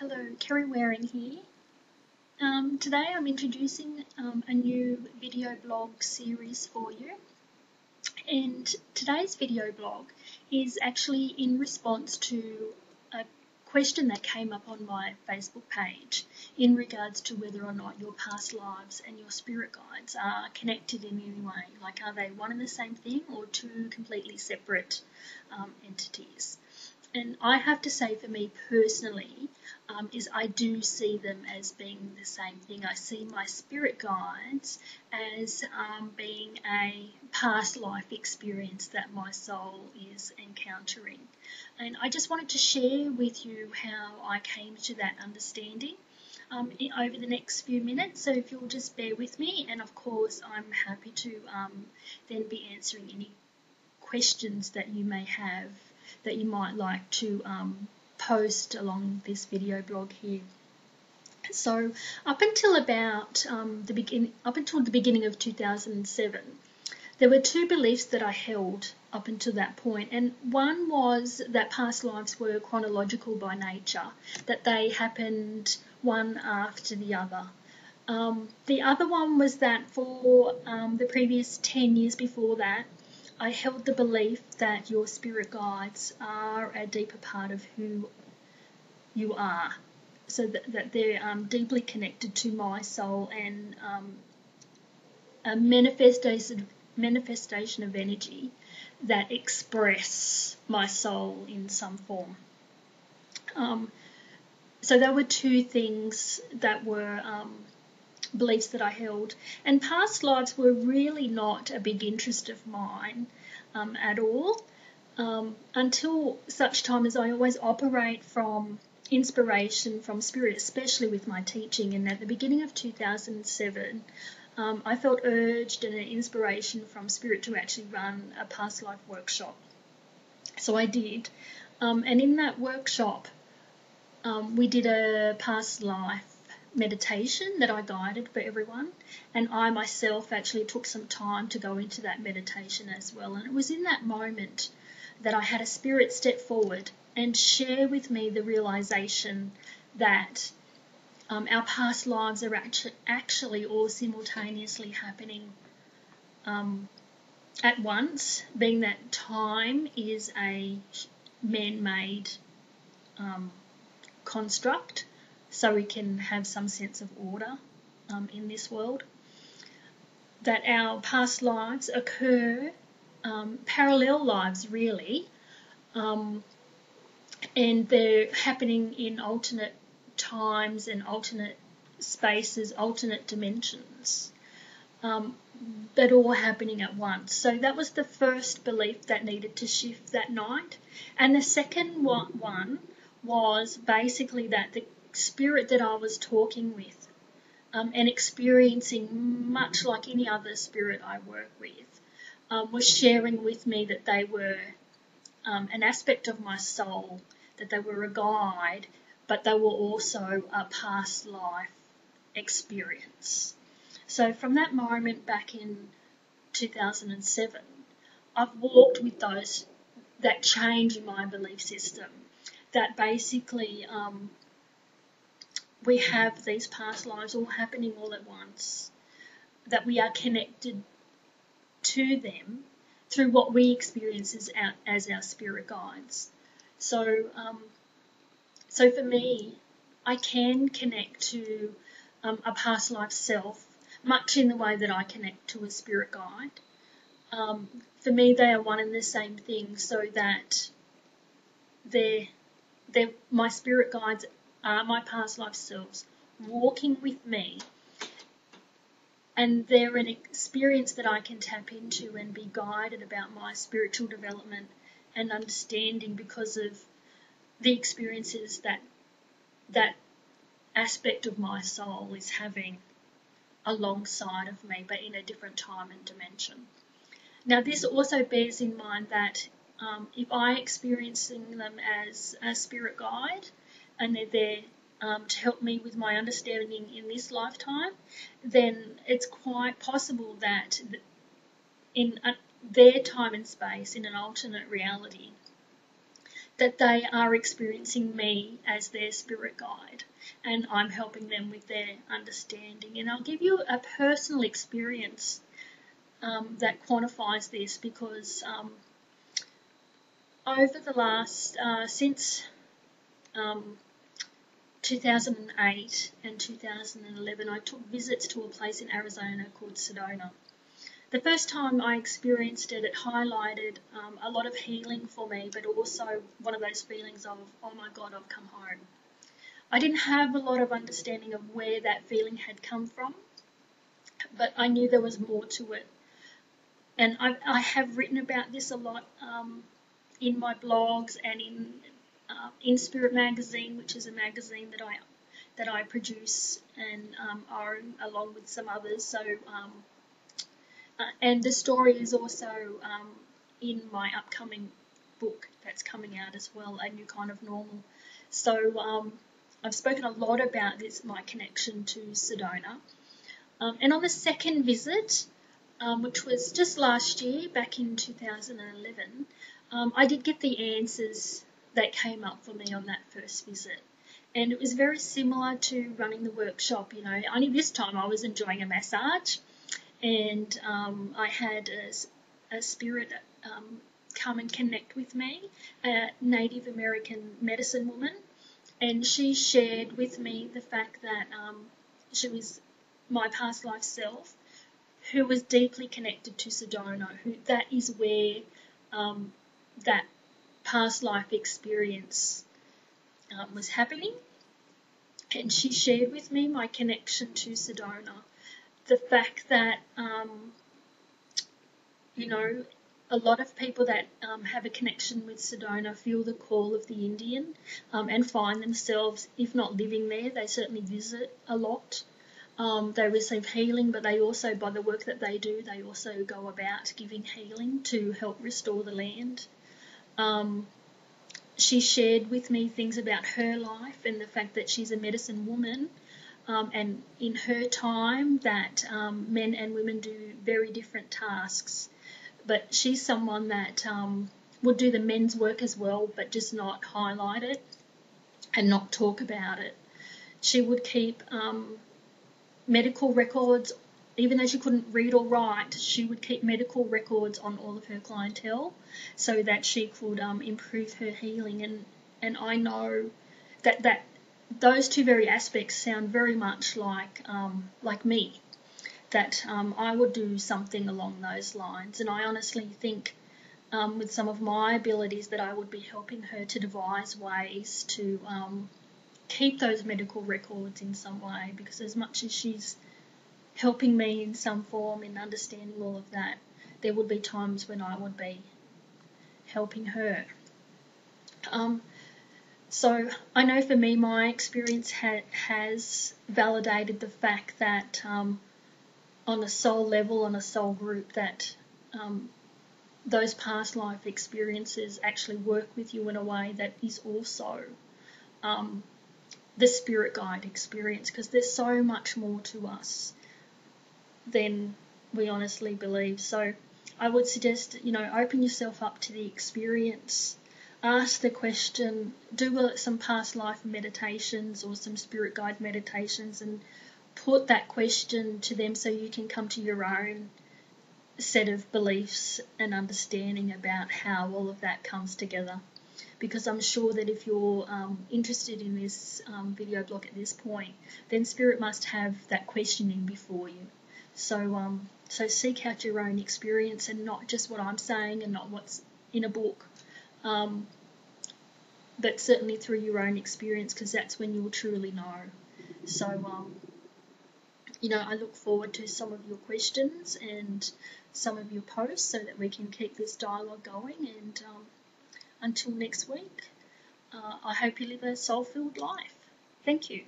Hello, Kerry Waring here. Today I'm introducing a new video blog series for you, and today's video blog is actually in response to a question that came up on my Facebook page in regards to whether or not your past lives and your spirit guides are connected in any way. Like, are they one and the same thing or two completely separate entities? And I have to say, for me personally, is I do see them as being the same thing. I see my spirit guides as being a past life experience that my soul is encountering. And I just wanted to share with you how I came to that understanding over the next few minutes. So if you'll just bear with me, and of course I'm happy to then be answering any questions that you may have that you might like to post along this video blog here. So up until about the beginning of 2007, there were two beliefs that I held up until that point, and one was that past lives were chronological by nature, that they happened one after the other. The other one was that for the previous 10 years before that, I held the belief that your spirit guides are a deeper part of who you are, so that they're deeply connected to my soul and a manifestation of energy that express my soul in some form. So there were two things that were beliefs that I held, and past lives were really not a big interest of mine at all, until such time as I always operate from inspiration from spirit, especially with my teaching. And at the beginning of 2007, I felt urged and an inspiration from spirit to actually run a past life workshop. So I did, and in that workshop we did a past life meditation that I guided for everyone, and I myself actually took some time to go into that meditation as well. And it was in that moment that I had a spirit step forward and share with me the realization that our past lives are actually all simultaneously happening at once, being that time is a man-made construct, so we can have some sense of order in this world. That our past lives occur, parallel lives really, and they're happening in alternate times and alternate spaces, alternate dimensions, but all happening at once. So that was the first belief that needed to shift that night. And the second one was basically that the spirit that I was talking with and experiencing, much like any other spirit I work with, was sharing with me that they were an aspect of my soul, that they were a guide, but they were also a past life experience. So from that moment back in 2007, I've walked with that change in my belief system, that basically we have these past lives all happening all at once, that we are connected to them through what we experience as our spirit guides. So for me, I can connect to a past life self, much in the way that I connect to a spirit guide. For me, they are one and the same thing, so that my spirit guides are my past life selves walking with me, and they're an experience that I can tap into and be guided about my spiritual development and understanding because of the experiences that aspect of my soul is having alongside of me, but in a different time and dimension. Now, this also bears in mind that if I'm experiencing them as a spirit guide and they're there to help me with my understanding in this lifetime, then it's quite possible that in their time and space, in an alternate reality, that they are experiencing me as their spirit guide, and I'm helping them with their understanding. And I'll give you a personal experience that quantifies this, because over the last, since 2008 and 2011, I took visits to a place in Arizona called Sedona. The first time I experienced it, it highlighted a lot of healing for me, but also one of those feelings of, oh my God, I've come home. I didn't have a lot of understanding of where that feeling had come from, but I knew there was more to it. And I have written about this a lot in my blogs and in Spirit Magazine, which is a magazine that I produce and own along with some others. So and the story is also in my upcoming book that's coming out as well, A New Kind of Normal. So I've spoken a lot about this, my connection to Sedona. And on the second visit, which was just last year, back in 2011, I did get the answers that came up for me on that first visit. And it was very similar to running the workshop, only this time I was enjoying a massage. And I had a spirit come and connect with me, a Native American medicine woman, and she shared with me the fact that she was my past life self, who was deeply connected to Sedona, that is where that past life experience was happening. And she shared with me my connection to Sedona. The fact that, a lot of people that have a connection with Sedona feel the call of the Indian and find themselves, if not living there, they certainly visit a lot. They receive healing, but they also, by the work that they do, they also go about giving healing to help restore the land. She shared with me things about her life and the fact that she's a medicine woman. And in her time that men and women do very different tasks. But she's someone that would do the men's work as well, but just not highlight it and not talk about it. She would keep medical records, even though she couldn't read or write, she would keep medical records on all of her clientele so that she could improve her healing. And I know that those two very aspects sound very much like me, that I would do something along those lines. And I honestly think with some of my abilities that I would be helping her to devise ways to keep those medical records in some way, because as much as she's helping me in some form in understanding all of that, there would be times when I would be helping her. So I know for me, my experience has validated the fact that on a soul level, on a soul group, that those past life experiences actually work with you in a way that is also the spirit guide experience, because there's so much more to us than we honestly believe. So I would suggest, open yourself up to the experience. Ask the question, do some past life meditations or some spirit guide meditations and put that question to them so you can come to your own set of beliefs and understanding about how all of that comes together. Because I'm sure that if you're interested in this video blog at this point, then Spirit must have that questioning before you. So seek out your own experience and not just what I'm saying and not what's in a book. But certainly through your own experience, because that's when you'll truly know. So, I look forward to some of your questions and some of your posts so that we can keep this dialogue going. And until next week, I hope you live a soul-filled life. Thank you.